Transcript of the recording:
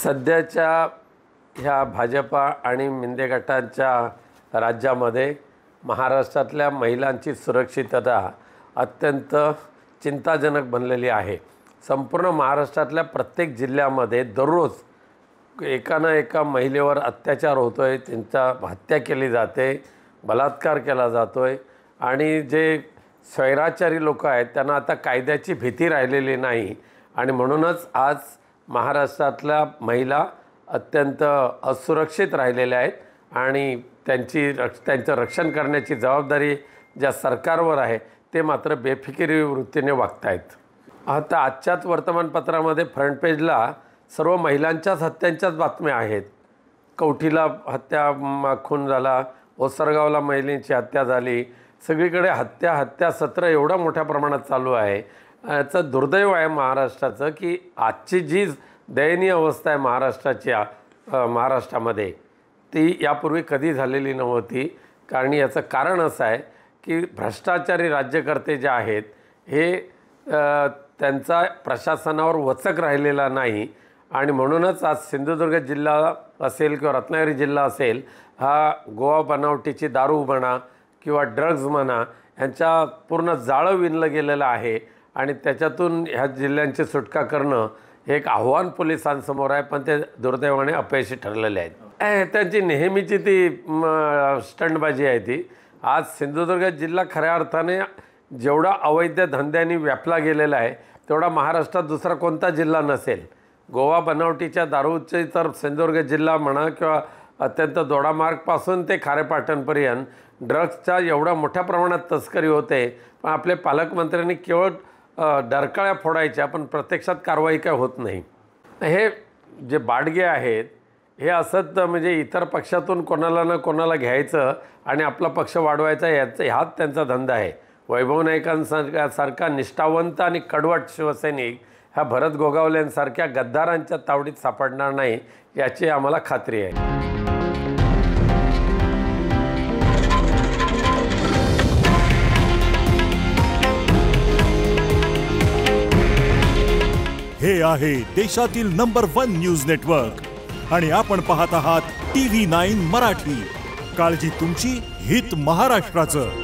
सध्याच्या ह्या भाजपा आणि मिंदे गटांच्या राज्यामध्ये महाराष्ट्रातल्या महिलांची सुरक्षितता अत्यंत चिंताजनक बनलेली आहे। संपूर्ण महाराष्ट्रातल्या प्रत्येक जिल्ह्यामध्ये दररोज एका ना एका महिलेवर अत्याचार होतोय, त्यांचा हत्या केली जाते, बलात्कार केला जातोय आणि जे स्वैराचारी लोक आहेत त्यांना आता कायद्याची भीती राहिलेली नाही आणि म्हणूनच आज महाराष्ट्रातल्या महिला अत्यंत असुरक्षित राहिलेल्या आहेत आणि त्यांचं रक्षण करण्याची जबाबदारी ज्या सरकारवर आहे ते मात्र बेफिकिरी वृत्तीने वागतायत। आता आजच्याच वर्तमानपत्रामध्ये फ्रंट पेजला सर्व महिलांच्याच हत्यांच्याच बातम्या आहेत। कवठीला खून झाला, ओसरगावला महिलांची हत्या झाली, सगळीकडे हत्या सत्र एवढा मोठ्या प्रमाणात चालू आहे। याचं दुर्दैव आहे महाराष्ट्राचं की आजची जी दयनीय अवस्था आहे महाराष्ट्रामध्ये ती यापूर्वी कधी झालेली नव्हती। कारण याचं कारण असं आहे की भ्रष्टाचारी राज्यकर्ते जे आहेत हे त्यांचा प्रशासनावर वचक राहिलेला नाही आणि म्हणूनच आज सिंधुदुर्ग जिल्हा असेल किंवा रत्नागिरी जिल्हा असेल हा गोवा बनावटीची दारू म्हणा किंवा ड्रग्ज म्हणा यांच्या पूर्ण जाळं विणलं गेलेलं आहे आणि त्याच्यातून ह्या जिल्ह्यांची सुटका करणं हे एक आव्हान पोलिसांसमोर आहे, पण ते दुर्दैवाने अपयशी ठरलेले आहेत। त्यांची नेहमीची ती स्टंटबाजी आहे ती। आज सिंधुदुर्ग जिल्हा खऱ्या अर्थाने जेवढा अवैध धंद्यांनी व्यापला गेलेला आहे तेवढा महाराष्ट्रात दुसरा कोणता जिल्हा नसेल। गोवा बनावटीच्या दारूचे तर सिंधुदुर्ग जिल्हा म्हणा किंवा अत्यंत दोडामार्गपासून ते खारेपाटणपर्यंत ड्रग्सच्या एवढ्या मोठ्या प्रमाणात तस्करी होते, पण आपले पालकमंत्र्यांनी केवळ डरकाळ्या फोडायच्या पण प्रत्यक्षात कारवाई काय होत नाही। हे जे बाडगे आहेत हे असंच म्हणजे इतर पक्षातून कोणाला ना कोणाला घ्यायचं आणि आपला पक्ष वाढवायचा हाच त्यांचा धंदा आहे। वैभव नाईकांसारखा निष्ठावंत आणि कडवट शिवसैनिक ह्या भरत गोगावलेंसारख्या गद्दारांच्या तावडीत सापडणार नाही याची आम्हाला खात्री आहे। हे आहे देशातील नंबर 1 न्यूज नेटवर्क आणि आपण पाहत आहात TV9 मराठी। काळजी तुमची, हित महाराष्ट्राचं।